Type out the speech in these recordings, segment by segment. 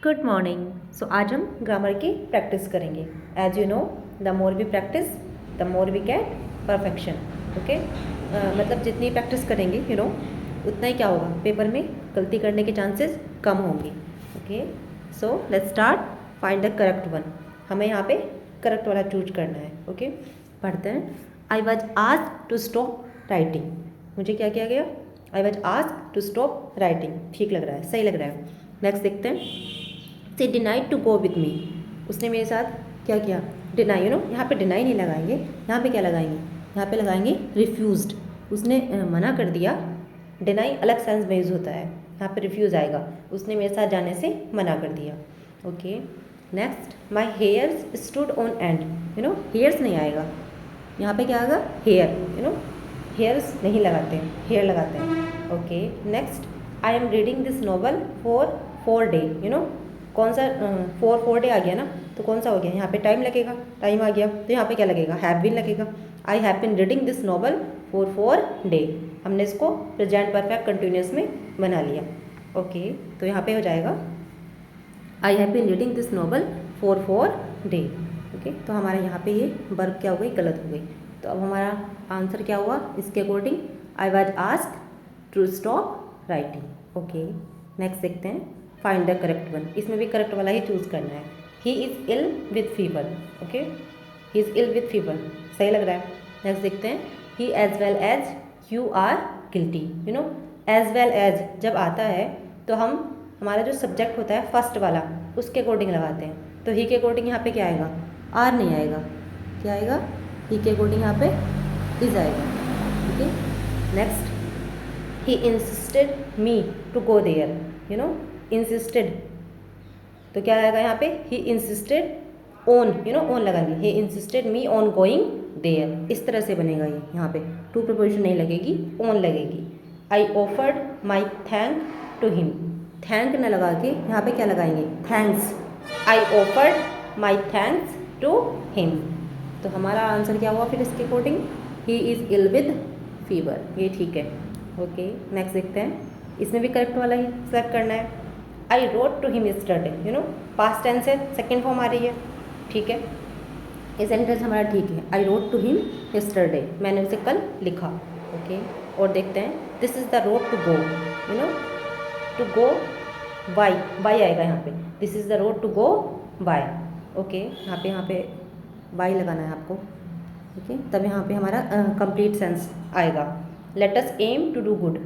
Good morning. सो आज हम grammar की प्रैक्टिस करेंगे। As you know, the more we practice the more we get perfection. Okay, मतलब जितनी प्रैक्टिस करेंगे उतना ही क्या होगा, पेपर में गलती करने के चांसेस कम होंगे। Okay, so let's start. Find the correct one. हमें यहाँ पे करेक्ट वाला चूज करना है। ओके, पढ़ते हैं। I was asked to stop writing. मुझे क्या किया गया? I was asked to stop writing. ठीक लग रहा है, सही लग रहा है। नेक्स्ट देखते हैं। She denied to go with me. उसने मेरे साथ क्या किया? डिनाई। यहाँ पे डिनाई नहीं लगाएंगे, यहाँ पे क्या लगाएंगे? यहाँ पे लगाएंगे रिफ्यूज्ड। उसने मना कर दिया। डिनाई अलग सेंस में यूज़ होता है, यहाँ पे रिफ्यूज़ आएगा। उसने मेरे साथ जाने से मना कर दिया। Okay, next. My hairs stood on and. Hairs नहीं आएगा, यहाँ पे क्या आएगा? हेयर। हेयर्स नहीं लगाते हैं, हेयर लगाते हैं। Okay, next. I am reading this novel for 4 day. कौन सा 4 डे आ गया ना, तो कौन सा हो गया? यहाँ पे टाइम लगेगा, टाइम आ गया तो यहाँ पे क्या लगेगा? हैव बीन लगेगा। I have been reading this novel for 4 day. हमने इसको प्रेजेंट परफेक्ट कंटिन्यूस में बना लिया। ओके, तो यहाँ पे हो जाएगा I have been reading this novel for 4 day. Okay, तो हमारे यहाँ पे ये वर्ब क्या हो गई? गलत हो गई। तो अब हमारा आंसर क्या हुआ इसके according? I was asked to stop writing. Okay, next देखते हैं। Find the correct one. इसमें भी करेक्ट वाला ही चूज़ करना है। He is ill with fever. Okay, he is ill with fever, सही लग रहा है। नेक्स्ट देखते हैं। He as well as you are guilty. As well as जब आता है तो हम हमारा जो सब्जेक्ट होता है फर्स्ट वाला उसके अकॉर्डिंग लगाते हैं। तो ही के अकॉर्डिंग यहाँ पे क्या आएगा? आर नहीं आएगा। क्या आएगा? ही के अकॉर्डिंग यहाँ पे इज आएगा। ठीक है, next. He insisted me to go there. Insisted, तो क्या आएगा यहाँ पे? ही इंसिस्टेड ऑन, ऑन लगाएंगे। He insisted me on going there, इस तरह से बनेगा ये। यहाँ पे टू प्रपोजिशन नहीं लगेगी, ऑन लगेगी। I offered my thank to him. Thank न लगा के यहाँ पे क्या लगाएंगे? Thanks. I offered my thanks to him. तो हमारा आंसर क्या हुआ फिर इसके according? He is ill with fever, ये ठीक है। ओके, नेक्स्ट देखते हैं। इसमें भी करेक्ट वाला ही सेलेक्ट करना है। I wrote to him yesterday. Past tense है, सेकेंड फॉर्म आ रही है। ठीक है, ये सेंटेंस हमारा ठीक है। I wrote to him yesterday, मैंने उसे कल लिखा। ओके, और देखते हैं। This is the road to go. To go by, by आएगा यहाँ पे। This is the road to go by. Okay, यहाँ पे बाय लगाना है आपको। ठीक है, तब यहाँ पे हमारा कंप्लीट सेंस आएगा। Let us aim to do good.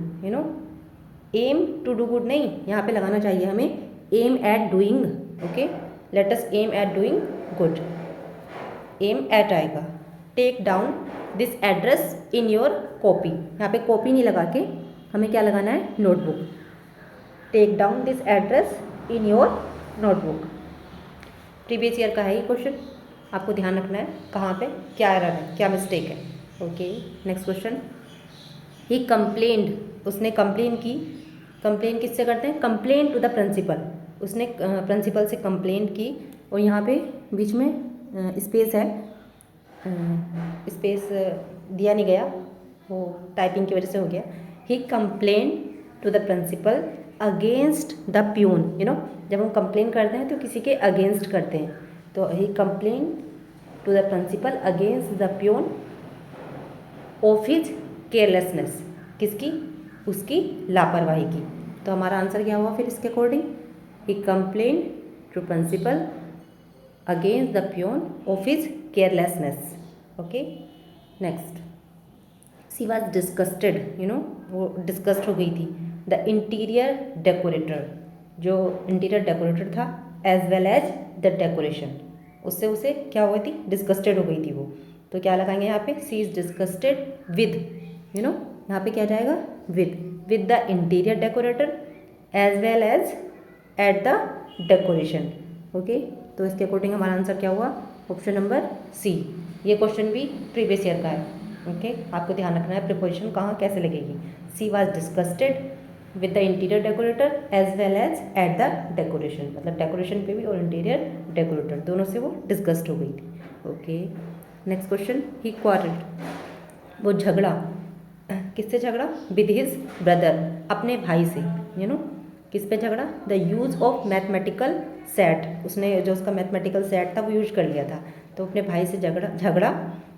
Aim to do good नहीं, यहाँ पे लगाना चाहिए हमें aim at doing. Okay, let us aim at doing good. Aim at आएगा। Take down this address in your copy. यहाँ पे कॉपी नहीं लगा के हमें क्या लगाना है? Notebook. Take down this address in your notebook. Previous year का है ये क्वेश्चन, आपको ध्यान रखना है कहाँ पे क्या एरर है, क्या मिस्टेक है। Okay, next question. He complained, उसने कंप्लेन की। कंप्लेन किससे करते हैं? Complain to the principal. उसने प्रिंसिपल से कंप्लेंट की। और यहाँ पे बीच में स्पेस है, स्पेस दिया नहीं गया, वो टाइपिंग की वजह से हो गया। He complain to the principal against the peon. जब हम कंप्लेन करते हैं तो किसी के अगेंस्ट करते हैं। तो he complain to the principal against the peon of his carelessness. किसकी? उसकी लापरवाही की। तो हमारा आंसर क्या हुआ फिर इसके according? He complain to principal against the peon of his carelessness. Okay, next. She was disgusted. वो डिस्गस्ट हो गई थी। द इंटीरियर डेकोरेटर, जो इंटीरियर डेकोरेटर था, as well as the decoration, उससे उसे क्या हुई थी? डिस्गस्टेड हो गई थी वो। तो क्या लगाएंगे यहाँ पे? She is disgusted with. यहाँ पे क्या जाएगा? With the interior decorator as well as at the decoration. Okay, तो इसके अकॉर्डिंग हमारा आंसर क्या हुआ? Option number C. ये क्वेश्चन भी प्रीवियस ईयर का है। ओके, आपको ध्यान रखना है प्रिपोजिशन कहाँ कैसे लगेगी। She was disgusted with the interior decorator as well as at the decoration, मतलब डेकोरेशन पे भी और इंटीरियर डेकोरेटर दोनों से वो डिस्गस्ट हो गई थी। Okay, next question. He quarrelled, वो झगड़ा। किससे झगड़ा? विद हिज ब्रदर, अपने भाई से। किस पे झगड़ा? The use of mathematical set, उसने जो उसका मैथमेटिकल सेट था वो यूज कर लिया था, तो अपने भाई से झगड़ा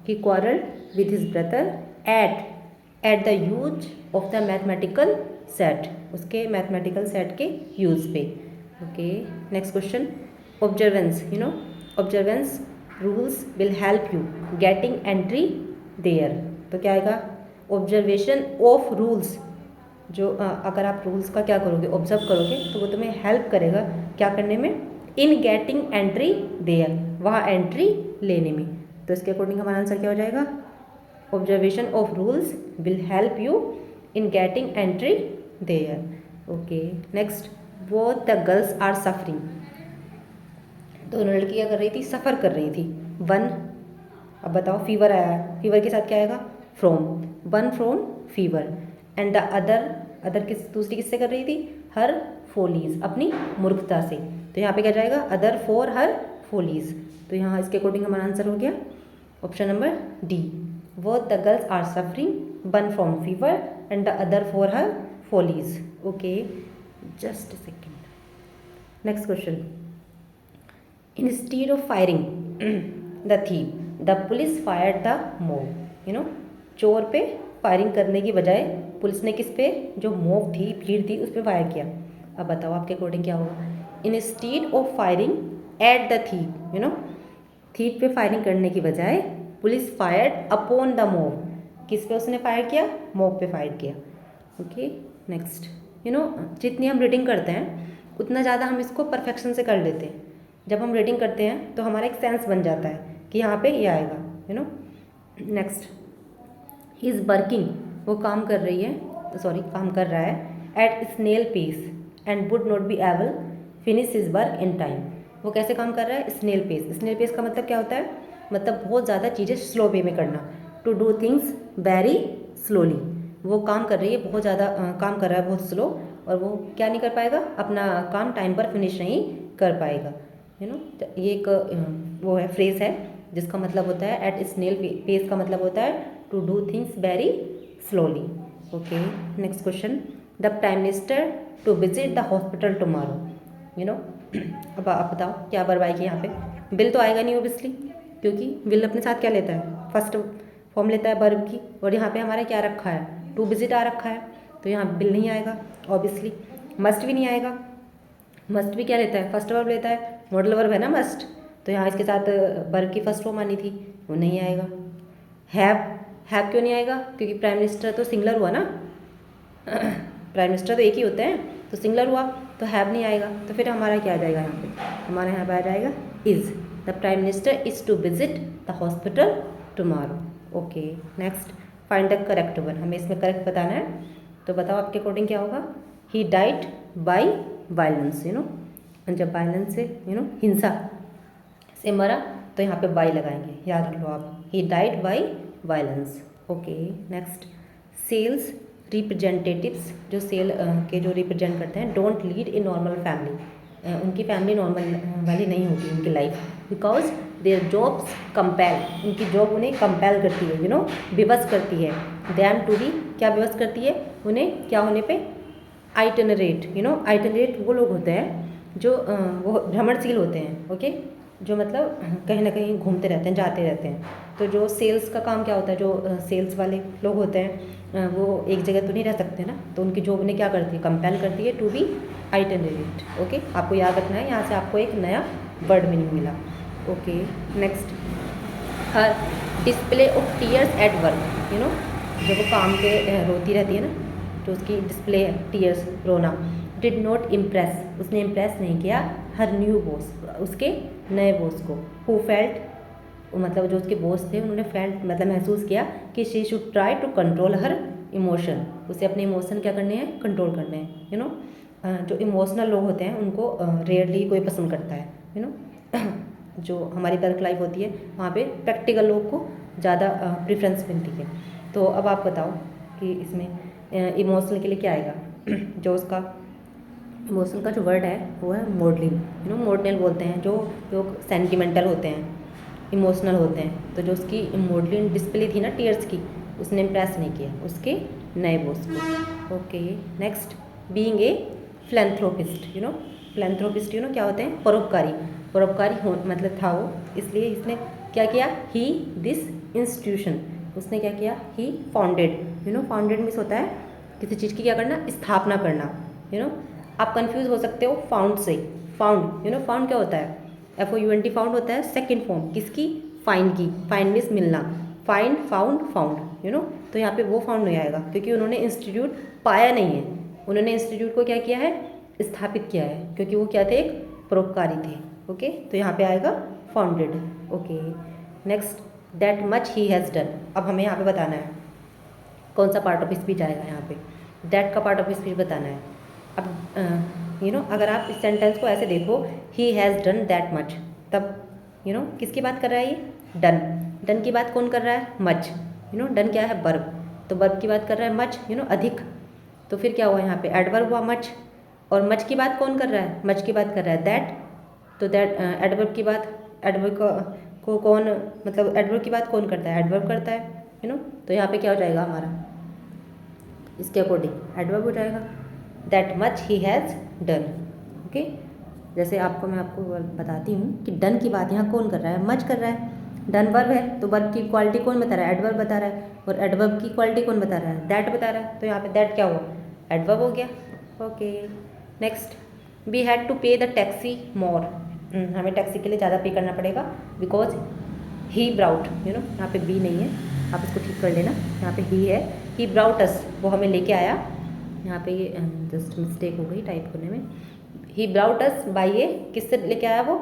कि quarrel with his brother at the use of the mathematical set, उसके मैथमेटिकल सेट के यूज़ पे। Okay, next question, observance, observance rules will help you getting entry there, तो क्या आएगा? ऑब्जर्वेशन ऑफ रूल्स, जो अगर आप रूल्स का क्या करोगे, ऑब्जर्व करोगे, तो वो तुम्हें हेल्प करेगा क्या करने में? इन गेटिंग एंट्री देयर, वहाँ एंट्री लेने में। तो इसके अकॉर्डिंग हमारा आंसर क्या हो जाएगा? Observation of rules will help you in getting entry there. Okay, next, both the girls are suffering, दोनों लड़कियाँ कर रही थी, सफ़र कर रही थी। वन, अब बताओ, फीवर आया है, फीवर के साथ क्या आएगा? From, one from fever, and the other दूसरी किससे कर रही थी? हर फोलीज, अपनी मूर्खता से। तो यहाँ पे क्या जाएगा? Other for her follies. तो यहाँ इसके अकॉर्डिंग हमारा आंसर हो गया option number D, both the girls are suffering, one from fever and the other for her follies. Okay, just a second. Next question. Instead of firing the thief, the police fired the mob. चोर पे firing करने की बजाय police ने किस पे, जो mob थी, भीड़ थी, उस पर फायर किया। अब बताओ आपके अकॉर्डिंग क्या होगा? Instead of firing at the thief, thief पे फायरिंग करने की बजाय police fired upon the mob, किस पे उसने फायर किया? मोब पे फायर किया। ओके, नेक्स्ट, जितनी हम रीडिंग करते हैं उतना ज़्यादा हम इसको परफेक्शन से कर लेते हैं। जब हम रीडिंग करते हैं तो हमारा एक सेंस बन जाता है कि यहाँ पे ये आएगा। नेक्स्ट, ही इज़ वर्किंग, वो काम कर रही है, काम कर रहा है, at snail pace and would not be able finish his work in time. वो कैसे काम कर रहा है? Snail pace. स्नेल पेस का मतलब क्या होता है? मतलब बहुत ज़्यादा चीज़ें स्लो वे में करना, to do things very slowly. वो काम कर रही है, बहुत ज़्यादा काम कर रहा है, बहुत स्लो, और वो क्या नहीं कर पाएगा? अपना काम टाइम पर फिनिश नहीं कर पाएगा। ये एक वो है, फ्रेज है, जिसका मतलब होता है एट स्नेल पेस, का मतलब होता है to do things very slowly. Okay, next question, the prime minister to visit the hospital tomorrow. अब आप बताओ क्या वर्ब आएगी यहाँ पे? बिल तो आएगा नहीं ओबियसली, क्योंकि बिल अपने साथ क्या लेता है? फर्स्ट फॉर्म लेता है वर्ब की, और यहाँ पे हमारा क्या रखा है? टू विजिट आ रखा है, तो यहाँ बिल नहीं आएगा ऑब्वियसली। मस्ट भी नहीं आएगा, मस्ट भी क्या लेता है? फर्स्ट वर्ब लेता है, मॉडल वर्ब है ना मस्ट, तो यहाँ इसके साथ वर्ब की फर्स्ट फॉर्म आनी थी, वो नहीं आएगा। हैव क्यों नहीं आएगा? क्योंकि प्राइम मिनिस्टर तो सिंगलर हुआ ना, प्राइम मिनिस्टर तो एक ही होते हैं, तो सिंगलर हुआ, तो हैव नहीं आएगा। तो फिर हमारा क्या आ जाएगा यहाँ पे? हमारे यहाँ पे आ जाएगा is, the prime minister is to visit the hospital tomorrow. Okay, next, find the correct one, हमें इसमें करेक्ट बताना है। तो बताओ आपके अकॉर्डिंग क्या होगा? ही डाइड बाई वायलेंस, जब वायलेंस से हिंसा से मरा, तो यहाँ पे बाई लगाएंगे, याद रख लो आप, he died by violence. Okay, next, sales representatives, जो सेल के जो रिप्रेजेंट करते हैं, don't lead in normal family, उनकी फैमिली नॉर्मल वाली नहीं होती उनकी life, because their jobs compel, उनकी जॉब उन्हें कंपेल करती है, विवश करती है, दैन टू बी, क्या विवश करती है? उन्हें क्या होने पे? आइटनरेट, आइटनरेट वो लोग होते हैं जो वो भ्रमणशील होते हैं। ओके, जो मतलब कहीं ना कहीं घूमते रहते हैं, जाते रहते हैं। तो जो सेल्स का काम क्या होता है? जो सेल्स वाले लोग होते हैं वो एक जगह तो नहीं रह सकते ना, तो उनकी जॉब उन्हें क्या करती है? कंपेल करती है टू बी आइटनरेट। ओके, आपको याद रखना है, यहाँ से आपको एक नया वर्ड मीनिंग मिला। Okay, next, her display of tears at work, जब वो काम पे रोती रहती है ना, तो उसकी डिस्प्ले है टीयर्स, रोना, डिड नॉट इम्प्रेस, उसने इम्प्रेस नहीं किया हर न्यू बॉस, उसके नए बॉस को, हु फेल्ट, मतलब जो उसके बॉस थे उन्होंने फेल्ट मतलब महसूस किया कि she should try to control her emotion, उसे अपने इमोशन क्या करने हैं? कंट्रोल करने हैं। जो इमोशनल लोग होते हैं उनको रेयरली कोई पसंद करता है। जो हमारी वर्क लाइफ होती है वहाँ पे प्रैक्टिकल लोग को ज़्यादा प्रेफरेंस मिलती है। तो अब आप बताओ कि इसमें इमोशनल के लिए क्या आएगा? जो उसका इमोशनल का जो वर्ड है वो है मॉडलिंग, मॉडल बोलते हैं जो लोग सेंटिमेंटल होते हैं, इमोशनल होते हैं। तो जो उसकी मॉडलिंग डिस्प्ले थी ना टीयर्स की, उसने इम्प्रेस नहीं किया उसके नए बॉस को। Okay, next, being a philanthropist, philanthropist क्या होते हैं, परोपकारी। परोपकारी हो मतलब था वो, इसलिए इसने क्या किया, ही दिस इंस्टीट्यूशन, उसने क्या किया, ही फाउंडेड। फाउंडेड मीन्स होता है किसी चीज़ की क्या करना, स्थापना करना। आप कंफ्यूज हो सकते हो फाउंड से। फाउंड फाउंड क्या होता है, FOUND फाउंड होता है सेकंड फॉर्म किसकी, फाइंड की। फाइंड मीन्स मिलना, फाइंड फाउंड फाउंड। तो यहाँ पे वो फाउंड नहीं आएगा क्योंकि उन्होंने इंस्टीट्यूट पाया नहीं है, उन्होंने इंस्टीट्यूट को क्या किया है, स्थापित किया है, क्योंकि वो क्या थे, एक परोपकारी थे। ओके, तो यहाँ पे आएगा founded. Okay, next, that much he has done. अब हमें यहाँ पे बताना है कौन सा पार्ट ऑफ स्पीच आएगा यहाँ पे, दैट का पार्ट ऑफ स्पीच बताना है। अब अगर आप इस सेंटेंस को ऐसे देखो, he has done that much, तब किसकी बात कर रहा है ये, डन। डन की बात कौन कर रहा है, मच। डन क्या है, वर्ब, तो वर्ब की बात कर रहा है मच, अधिक। तो फिर क्या हुआ यहाँ पे, एडवर्ब हुआ मच। और मच की बात कौन कर रहा है, मच की बात कर रहा है दैट। तो दैट एडवर्ब की बात, एडवर्ब को कौन, मतलब एडवर्ब की बात कौन करता है, एडवर्ब करता है। तो यहाँ पे क्या हो जाएगा हमारा, इसके अकॉर्डिंग एडवर्ब हो जाएगा, that much he has done. Okay, जैसे मैं आपको बताती हूँ कि डन की बात यहाँ कौन कर रहा है, मच कर रहा है। डन वर्ब है, तो वर्ब की क्वालिटी कौन बता रहा है, एडवर्ब बता रहा है। और एडवर्ब की क्वालिटी कौन बता रहा है, दैट बता रहा है। तो यहाँ पे दैट क्या हुआ, एडवर्ब हो गया। Okay, next, we had to pay the taxi more. हमें टैक्सी के लिए ज़्यादा पे करना पड़ेगा, बिकॉज ही ब्राउट, यहाँ पे बी नहीं है, आप इसको ठीक कर लेना, यहाँ पे ही है। ही ब्राउट अस, वो हमें लेके आया। यहाँ पे ये जस्ट मिस्टेक हो गई टाइप करने में। ही ब्राउट अस बाई ए, किससे लेके आया वो,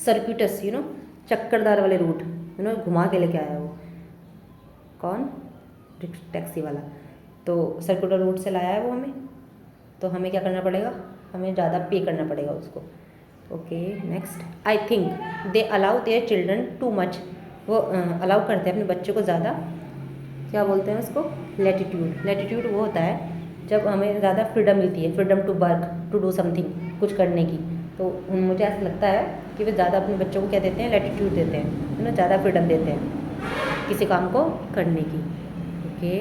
सर्क्यूटस, चक्करदार वाले रूट, घुमा के लेके आया वो, कौन, टैक्सी वाला। तो सर्कुलर रूट से लाया है वो हमें, तो हमें क्या करना पड़ेगा, हमें ज़्यादा पे करना पड़ेगा उसको। Okay, next, I think they allow their children too much. वो अलाउ करते हैं अपने बच्चों को ज़्यादा, क्या बोलते हैं उसको, लैटिट्यूड। लैटिट्यूड वो होता है जब हमें ज़्यादा फ्रीडम मिलती है, freedom to work, to do something, कुछ करने की। तो मुझे ऐसा लगता है कि वे ज़्यादा अपने बच्चों को क्या देते हैं, लैटिट्यूड देते हैं, ज़्यादा फ्रीडम देते हैं किसी काम को करने की। Okay,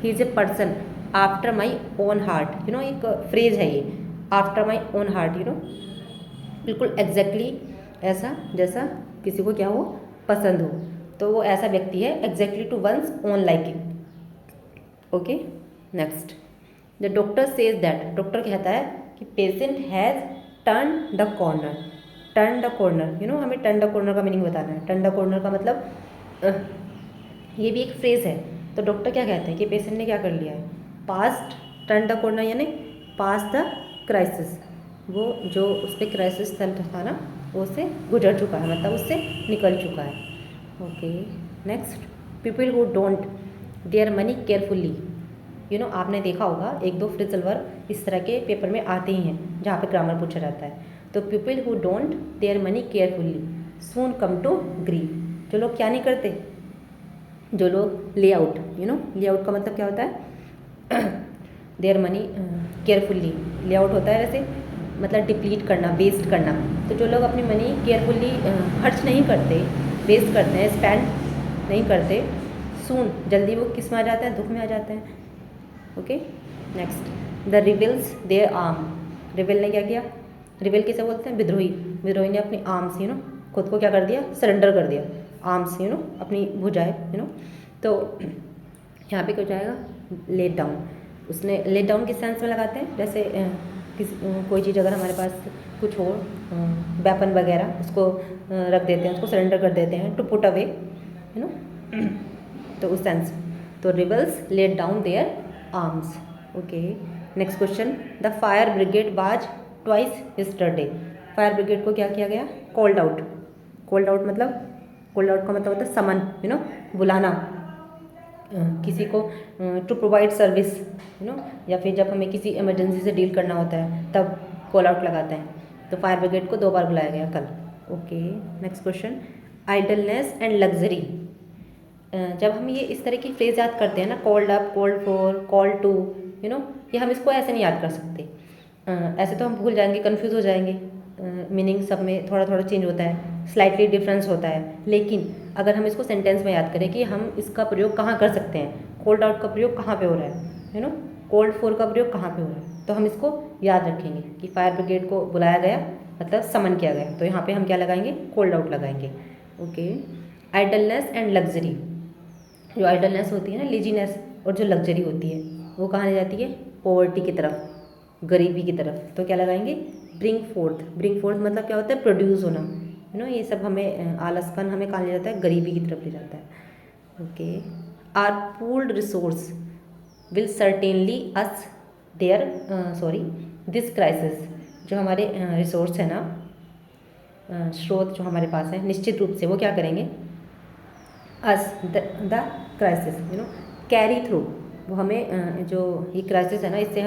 he is a person after my own heart. एक फ्रेज है ये, आफ्टर माई ओन हार्ट, बिल्कुल एग्जैक्टली ऐसा जैसा किसी को क्या हो, पसंद हो। तो वो ऐसा व्यक्ति है, exactly to one's own liking. Okay, next, the doctor says that. Doctor कहता है कि patient has turn the corner. Turn the corner, हमें टर्न द कॉर्नर का मीनिंग बताना है। टर्न द कॉर्नर का मतलब ये भी एक फ्रेज है। तो डॉक्टर क्या कहते हैं कि पेशेंट ने क्या कर लिया है, पास्ट टर्न द कॉर्नर, यानी पास द क्राइसिस। वो जो उस पर क्राइसिस चल था ना, वो उससे गुजर चुका है, मतलब उससे निकल चुका है। Okay, next, people who don't their money carefully. आपने देखा होगा एक दो फ्रेजल वर्ब इस तरह के पेपर में आते ही हैं जहाँ पे ग्रामर पूछा जाता है। तो people who don't their money carefully soon come to grieve. जो लोग क्या नहीं करते, जो लोग लेआउट, लेआउट का मतलब क्या होता है, देयर मनी केयरफुली, लेआउट होता है वैसे मतलब डिप्लीट करना, वेस्ट करना। तो जो लोग अपनी मनी केयरफुली खर्च नहीं करते, वेस्ट करते हैं, स्पेंड नहीं करते, सून जल्दी वो किस में आ जाते हैं, दुख में आ जाते हैं। Okay, next, the rebels their arm. Rebel ने क्या किया, रिबेल किसे बोलते हैं, विद्रोही। विद्रोही ने अपनी आर्म्स खुद को क्या कर दिया, सरेंडर कर दिया, आर्म्स अपनी भुजाएं तो यहाँ पे क्या हो जाएगा, लेट डाउन। उसने लेट डाउन किस सेंस में लगाते हैं, जैसे कोई चीज़ अगर हमारे पास कुछ हो, वेपन वगैरह, उसको रख देते हैं, उसको सरेंडर कर देते हैं, टू पुट अवे, तो उस सेंस। तो rebels laid down their arms. Okay, next question, the fire brigade was twice yesterday. Fire brigade को क्या किया गया, कॉल्ड आउट। कॉल्ड आउट मतलब, कॉल्ड आउट का मतलब होता है समन, बुलाना किसी को, टू प्रोवाइड सर्विस, या फिर जब हमें किसी इमरजेंसी से डील करना होता है तब कॉल आउट लगाते हैं। तो फायर ब्रिगेड को 2 बार बुलाया गया कल। Okay, next question, idleness and luxury. जब हम ये इस तरह की फ्रेज याद करते हैं ना, called up, called for, call to, ये हम इसको ऐसे नहीं याद कर सकते। ऐसे तो हम भूल जाएंगे, कंफ्यूज हो जाएंगे, मीनिंग सब में थोड़ा थोड़ा चेंज होता है, स्लाइटली डिफरेंस होता है। लेकिन अगर हम इसको सेंटेंस में याद करें कि हम इसका प्रयोग कहाँ कर सकते हैं, कॉल्ड आउट का प्रयोग कहाँ पे हो रहा है, कॉल्ड फॉर का प्रयोग कहाँ पे हो रहा है, तो हम इसको याद रखेंगे कि फायर ब्रिगेड को बुलाया गया मतलब समन किया गया, तो यहाँ पे हम क्या लगाएंगे, कोल्ड आउट लगाएंगे। ओके, आइडलनेस एंड लग्जरी, जो आइडलनेस होती है ना, लेजीनेस, और जो लग्जरी होती है वो कहाँ ले जाती है, पॉवर्टी की तरफ, गरीबी की तरफ। तो क्या लगाएंगे, ब्रिंग फोर्थ। ब्रिंग फोर्थ मतलब क्या होता है, प्रोड्यूस होना, यू नो, ये सब हमें आलसपन हमें कहाँ ले जाता है, गरीबी की तरफ ले जाता है। Okay, our pooled resource will certainly us there this crisis, जो हमारे रिसोर्स है ना, स्रोत जो हमारे पास है, निश्चित रूप से वो क्या करेंगे, us the crisis, you know, carry through, वो हमें जो ये क्राइसिस है ना, इससे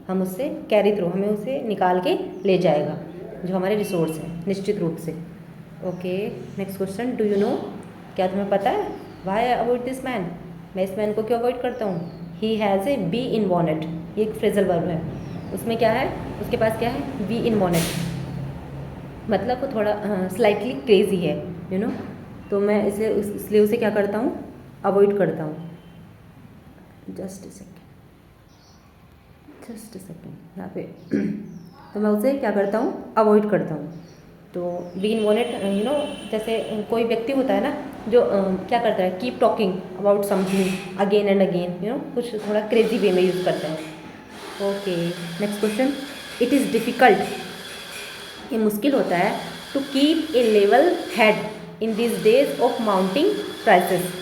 हम उससे कैरी थ्रू, हमें उसे निकाल के ले जाएगा, जो हमारे रिसोर्स हैं, निश्चित रूप से। Okay, next question, do you know, क्या तुम्हें पता है, why I avoid this man, मैं इस मैन को क्यों अवॉइड करता हूँ। He has a bee in bonnet, ये एक फ्रेजल वर्ब है, उसमें क्या है, उसके पास क्या है, बी इन बॉनेट, मतलब वो थोड़ा स्लाइटली क्रेजी है, यू नो, तो मैं इसलिए उसे क्या करता हूँ, अवॉइड करता हूँ। जस्ट अ सेकेंड यहाँ पे तो मैं उसे क्या करता हूँ, अवॉइड करता हूँ। तो बी इन वॉनेट, यू नो, जैसे कोई व्यक्ति होता है ना जो क्या करता है, keep talking about something again and again, you know, कुछ थोड़ा क्रेजी वे में यूज़ करता है। Okay, next question, it is difficult, ये मुश्किल होता है, to keep a level head in this days of mounting prices.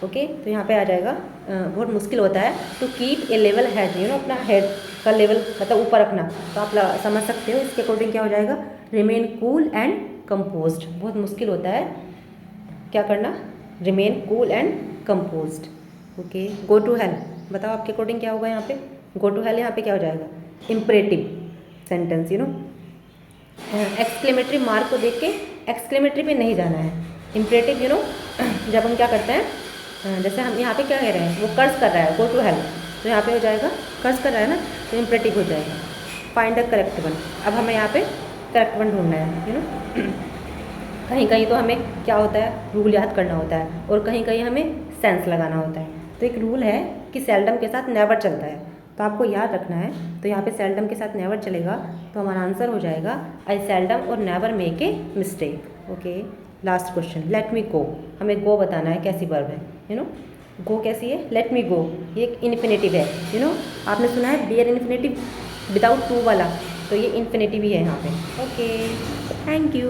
Okay, तो यहाँ पे आ जाएगा, बहुत मुश्किल होता है to keep a level head, you know, अपना हेड का लेवल मतलब ऊपर रखना, तो आप समझ सकते हो इसके अकॉर्डिंग क्या हो जाएगा, रिमेन कूल एंड कंपोज्ड। बहुत मुश्किल होता है क्या करना, remain cool and composed. Okay, go to hell, बताओ आपके अकॉर्डिंग क्या होगा यहाँ पे, गो टू हेल यहाँ पे क्या हो जाएगा, imperative sentence, you know, exclamatory mark को देख के एक्सक्लेमेटरी पे नहीं जाना है, इम्परेटिव, यू नो, जब हम क्या करते हैं, जैसे हम यहाँ पे क्या कह रहे हैं, वो कर्ज कर रहा है, गो टू हेल, तो यहाँ पे हो जाएगा, कर्ज कर रहा है ना, तो इम्परेटिव हो जाएगा। फाइंड अ करेक्ट वन, अब हमें यहाँ पे करेक्ट वन ढूंढना है, यू नो, कहीं कहीं तो हमें क्या होता है, रूल याद करना होता है, और कहीं कहीं हमें सेंस लगाना होता है। तो एक रूल है कि सेल्डम के साथ नेवर चलता है, तो आपको याद रखना है। तो यहाँ पे सेल्डम के साथ नेवर चलेगा, तो हमारा आंसर हो जाएगा आई सेल्डम और never make a mistake. Okay, last question, let me go, हमें गो बताना है कैसी वर्ब है, यू नो, गो कैसी है, लेट मी गो, ये एक इन्फिनेटिव है, यू नो, आपने सुना है बेयर इन्फिनेटिव विदाउट टू वाला, तो ये इन्फिनेटिव ही है यहाँ पे। Okay, thank you.